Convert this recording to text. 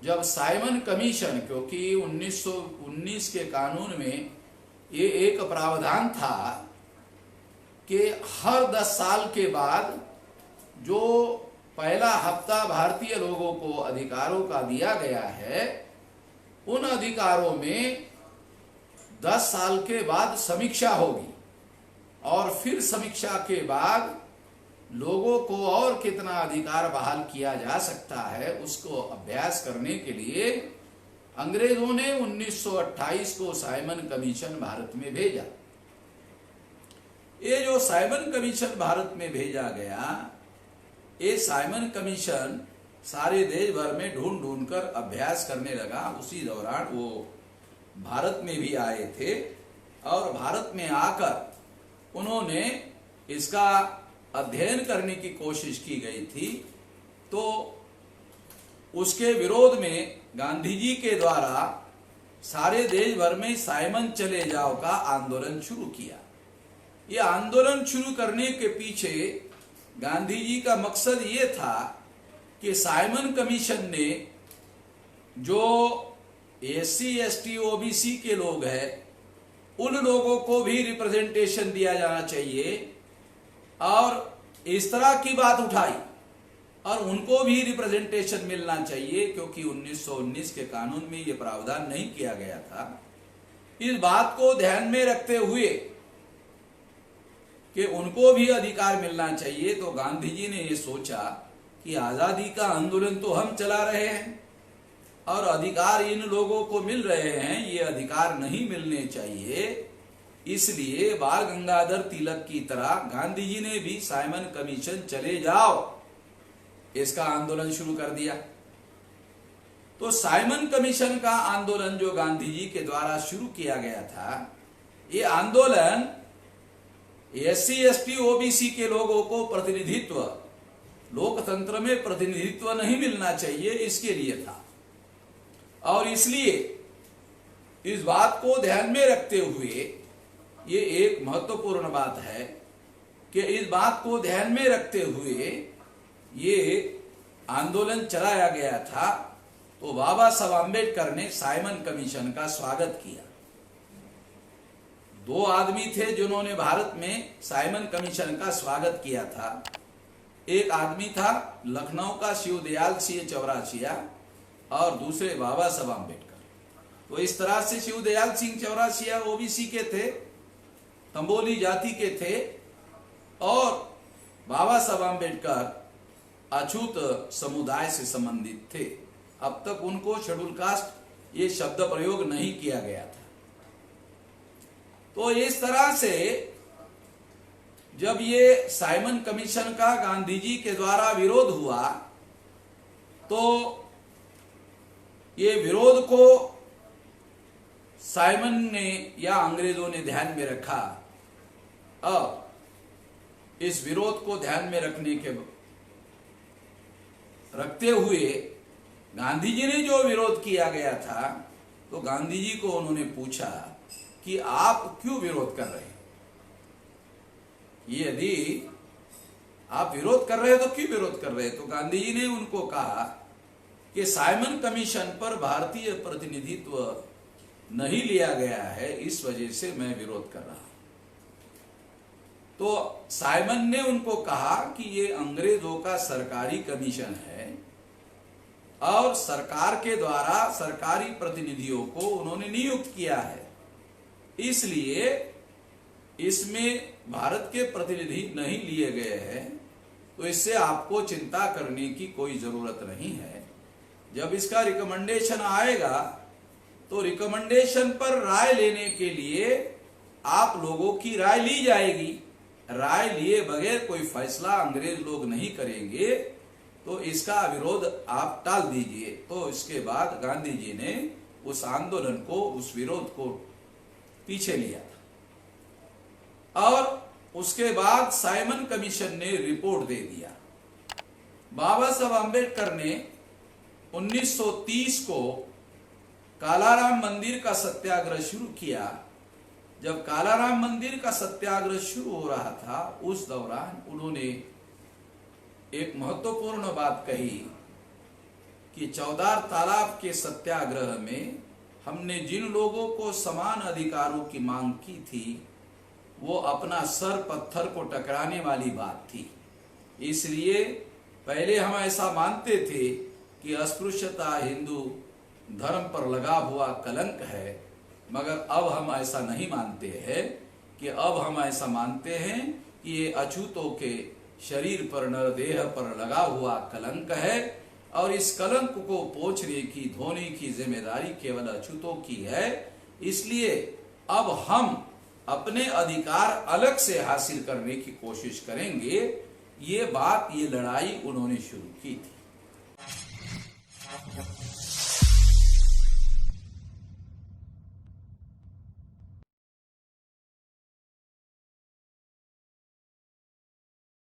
जब Simon commission, क्योंकि 1919 के कानून में ये एक प्रावधान था कि हर 10 साल के बाद जो पहला हफ्ता भारतीय लोगों को अधिकारों का दिया गया है, उन अधिकारों में 10 साल के बाद समीक्षा होगी और फिर समीक्षा के बाद लोगों को और कितना अधिकार बहाल किया जा सकता है उसको अभ्यास करने के लिए अंग्रेजों ने 1928 को साइमन कमीशन भारत में भेजा। ये जो साइमन कमीशन भारत में भेजा गया, ये साइमन कमीशन सारे देश भर में ढूंढ ढूंढ कर अभ्यास करने लगा। उसी दौरान वो भारत में भी आए थे और भारत में आकर उन्होंने इसका अध्ययन करने की कोशिश की गई थी। तो उसके विरोध में गांधी जी के द्वारा सारे देश भर में साइमन चले जाओ का आंदोलन शुरू किया। यह आंदोलन शुरू करने के पीछे गांधी जी का मकसद ये था कि साइमन कमीशन ने जो एससी एसटी ओबीसी के लोग हैं उन लोगों को भी रिप्रेजेंटेशन दिया जाना चाहिए और इस तरह की बात उठाई और उनको भी रिप्रेजेंटेशन मिलना चाहिए, क्योंकि 1919 के कानून में यह प्रावधान नहीं किया गया था। इस बात को ध्यान में रखते हुए कि उनको भी अधिकार मिलना चाहिए, तो गांधी जी ने यह सोचा कि आजादी का आंदोलन तो हम चला रहे हैं और अधिकार इन लोगों को मिल रहे हैं, ये अधिकार नहीं मिलने चाहिए। इसलिए बाल गंगाधर तिलक की तरह गांधी जी ने भी साइमन कमीशन चले जाओ इसका आंदोलन शुरू कर दिया। तो साइमन कमीशन का आंदोलन जो गांधी जी के द्वारा शुरू किया गया था, ये आंदोलन एससी एसटी ओबीसी के लोगों को प्रतिनिधित्व, लोकतंत्र में प्रतिनिधित्व नहीं मिलना चाहिए, इसके लिए था। और इसलिए इस बात को ध्यान में रखते हुए ये एक महत्वपूर्ण बात है कि इस बात को ध्यान में रखते हुए ये आंदोलन चलाया गया था। तो बाबा साहब आम्बेडकर ने साइमन कमीशन का स्वागत किया। 2 आदमी थे जिन्होंने भारत में साइमन कमीशन का स्वागत किया था। एक आदमी था लखनऊ का शिवदयाल सिंह चौरासिया और दूसरे बाबा साहब आम्बेडकर। तो इस तरह से शिवदयाल सिंह चौरासिया ओबीसी के थे, तंबोली जाति के थे और बाबा साहब आम्बेडकर अछूत समुदाय से संबंधित थे। अब तक उनको शेड्यूल कास्ट ये शब्द प्रयोग नहीं किया गया था। तो इस तरह से जब ये साइमन कमीशन का गांधी जी के द्वारा विरोध हुआ, तो ये विरोध को साइमन ने या अंग्रेजों ने ध्यान में रखा और इस विरोध को ध्यान में रखते हुए गांधी जी ने जो विरोध किया गया था, तो गांधी जी को उन्होंने पूछा कि आप क्यों विरोध कर रहे हैं? यदि आप विरोध कर रहे हो तो क्यों विरोध कर रहे हैं? तो गांधी जी ने उनको कहा कि साइमन कमीशन पर भारतीय प्रतिनिधित्व नहीं लिया गया है, इस वजह से मैं विरोध कर रहा हूं। तो साइमन ने उनको कहा कि ये अंग्रेजों का सरकारी कमीशन है और सरकार के द्वारा सरकारी प्रतिनिधियों को उन्होंने नियुक्त किया है, इसलिए इसमें भारत के प्रतिनिधि नहीं लिए गए हैं, तो इससे आपको चिंता करने की कोई जरूरत नहीं है। जब इसका रिकमेंडेशन आएगा तो रिकमेंडेशन पर राय लेने के लिए आप लोगों की राय ली जाएगी। राय लिए बगैर कोई फैसला अंग्रेज लोग नहीं करेंगे, तो इसका विरोध आप टाल दीजिए। तो इसके बाद गांधी जी ने उस आंदोलन को, उस विरोध को पीछे लिया और उसके बाद साइमन कमीशन ने रिपोर्ट दे दिया। बाबा साहब आम्बेडकर ने 1930 को कालाराम मंदिर का सत्याग्रह शुरू किया। जब कालाराम मंदिर का सत्याग्रह शुरू हो रहा था, उस दौरान उन्होंने एक महत्वपूर्ण बात कही कि चौदार तालाब के सत्याग्रह में हमने जिन लोगों को समान अधिकारों की मांग की थी वो अपना सर पत्थर को टकराने वाली बात थी। इसलिए पहले हम ऐसा मानते थे कि अस्पृश्यता हिंदू धर्म पर लगा हुआ कलंक है, मगर अब हम ऐसा नहीं मानते हैं कि अब हम ऐसा मानते हैं कि ये अछूतों के शरीर पर नरदेह पर लगा हुआ कलंक है और इस कलंक को पोंछने की धोने की जिम्मेदारी केवल अछूतों की है। इसलिए अब हम अपने अधिकार अलग से हासिल करने की कोशिश करेंगे। ये लड़ाई उन्होंने शुरू की थी।